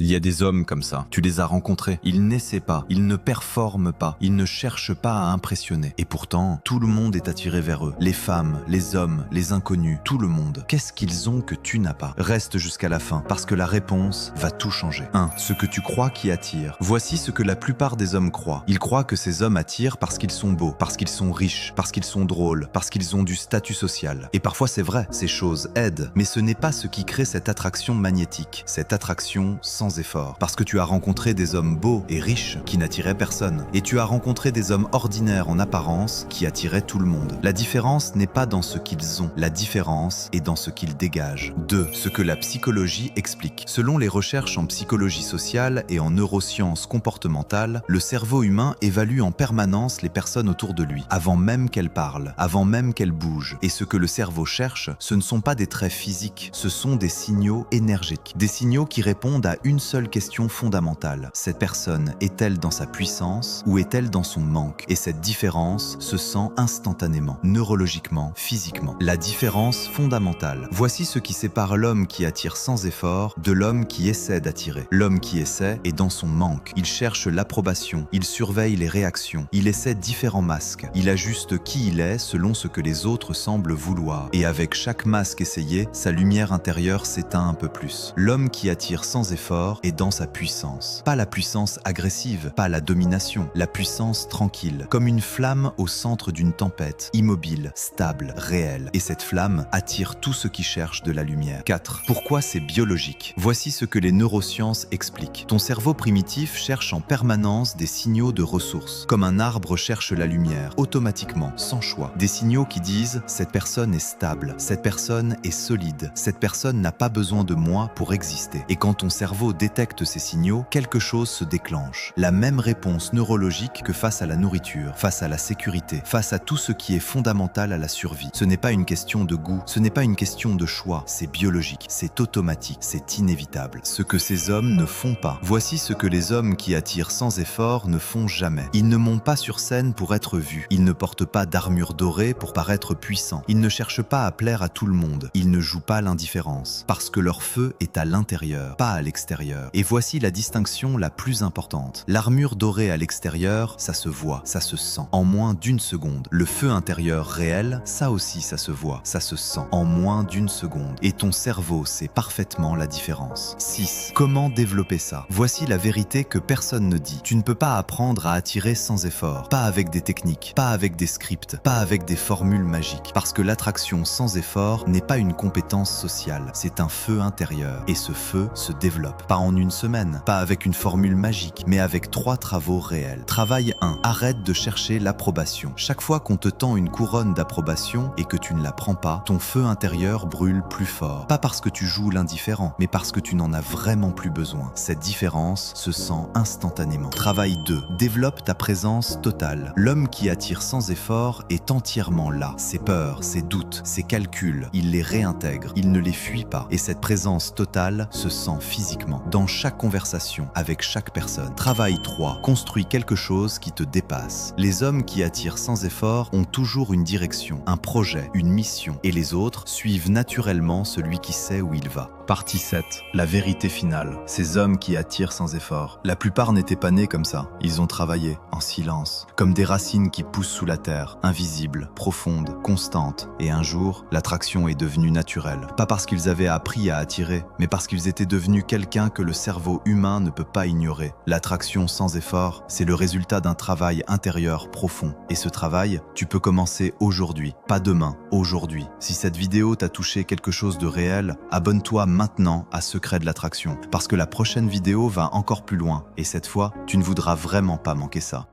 Il y a des hommes comme ça, tu les as rencontrés, ils n'essaient pas, ils ne performent pas, ils ne cherchent pas à impressionner. Et pourtant, tout le monde est attiré vers eux. Les femmes, les hommes, les inconnus, tout le monde. Qu'est-ce qu'ils ont que tu n'as pas? Reste jusqu'à la fin, parce que la réponse va tout changer. 1. Ce que tu crois qui attire. Voici ce que la plupart des hommes croient. Ils croient que ces hommes attirent parce qu'ils sont beaux, parce qu'ils sont riches, parce qu'ils sont drôles, parce qu'ils ont du statut social. Et parfois c'est vrai, ces choses aident, mais ce n'est pas ce qui crée cette attraction magnétique, cette attraction sans effort. Parce que tu as rencontré des hommes beaux et riches qui n'attiraient personne, et tu as rencontré des hommes ordinaires en apparence qui attiraient tout le monde. La différence n'est pas dans ce qu'ils ont, la différence est dans ce qu'ils dégagent. 2. Ce que la psychologie explique. Selon les recherches en psychologie sociale et en neurosciences comportementales, le cerveau humain évalue en permanence les personnes autour de lui, avant même qu'elles parlent, avant même qu'elles bougent. Et ce que le cerveau cherche, ce ne sont pas des traits physiques, ce sont des signaux énergétiques. Des signaux qui répondent à une seule question fondamentale. Cette personne est-elle dans sa puissance ou est-elle dans son manque? Et cette différence se sent instantanément, neurologiquement, physiquement. La différence fondamentale. Voici ce qui sépare l'homme qui attire sans effort de l'homme qui essaie d'attirer. L'homme qui essaie est dans son manque. Il cherche l'approbation, il surveille les réactions, il essaie différents masques. Il ajuste qui il est selon ce que les autres semblent vouloir. Et avec chaque masque essayé, sa lumière intérieure s'éteint un peu plus. L'homme qui attire sans effort est dans sa puissance. Pas la puissance agressive, pas la domination, la puissance tranquille, comme une flamme au centre d'une tempête, immobile, stable, réelle. Et cette flamme attire tout ce qui cherche de la lumière. 4. Pourquoi c'est biologique? Voici ce que les neurosciences expliquent. Ton cerveau primitif cherche en permanence des signaux de ressources, comme un arbre cherche la lumière, automatiquement, sans choix. Des signaux qui disent « cette personne est stable, cette personne est solide, cette personne n'a pas besoin de moi pour exister ». Et quand ton cerveau détecte ces signaux, quelque chose se déclenche. La même réponse neurologique que face à la nourriture, face à la sécurité, face à tout ce qui est fondamental à la survie. Ce n'est pas une question de goût, ce n'est pas une question de choix, c'est biologique, c'est automatique, c'est inévitable. Ce que ces hommes ne font pas. Voici ce que les hommes qui attirent sans effort ne font jamais. Ils ne montent pas sur scène pour être vus. Ils ne portent pas d'armure dorée pour paraître puissants. Ils ne cherchent pas à plaire à tout le monde. Ils ne jouent pas l'indifférence. Parce que leur feu est à l'intérieur, pas à l'extérieur. Et voici la distinction la plus importante. L'armure dorée à l'extérieur, ça se voit, ça se sent. En moins d'une seconde. Le feu intérieur réel, ça aussi ça se voit, ça se sent. En moins d'une seconde. Et ton cerveau sait parfaitement la différence. 6. Comment développer ça? Voici la vérité que personne ne dit. Tu ne peux pas apprendre à attirer sans effort. Pas avec des techniques, pas avec des scripts, pas avec des formules magiques. Parce que l'attraction sans effort n'est pas une compétence sociale. C'est un feu intérieur. Et ce feu se développe. Pas en une semaine, pas avec une formule magique, mais avec 3 travaux réels. Travail 1. Arrête de chercher l'approbation. Chaque fois qu'on te tend une couronne d'approbation et que tu ne la prends pas, ton feu intérieur brûle plus fort. Pas parce que tu joues l'indifférent, mais parce que tu n'en as vraiment plus besoin. Cette différence se sent instantanément. Travail 2. Développe ta présence totale. L'homme qui attire sans effort est entièrement là. Ses peurs, ses doutes, ses calculs, il les réintègre, il ne les fuit pas. Et cette présence totale se sent physiquement, dans chaque conversation, avec chaque personne. Travail 3. Construis quelque chose qui te dépasse. Les hommes qui attirent sans effort ont toujours une direction, un projet, une mission, et les autres suivent naturellement celui qui sait où il va. Partie 7. La vérité finale. Ces hommes qui attirent sans effort. La plupart n'étaient pas nés comme ça. Ils ont travaillé, en silence, comme des racines qui poussent sous la terre, invisibles, profondes, constantes. Et un jour, l'attraction est devenue naturelle. Pas parce qu'ils avaient appris à attirer, mais parce qu'ils étaient devenus quelqu'un que le cerveau humain ne peut pas ignorer. L'attraction sans effort, c'est le résultat d'un travail intérieur profond. Et ce travail, tu peux commencer aujourd'hui, pas demain, aujourd'hui. Si cette vidéo t'a touché quelque chose de réel, abonne-toi maintenant à Secret de l'attraction, parce que la prochaine vidéo va encore plus loin, et cette fois, tu ne voudras vraiment pas manquer ça.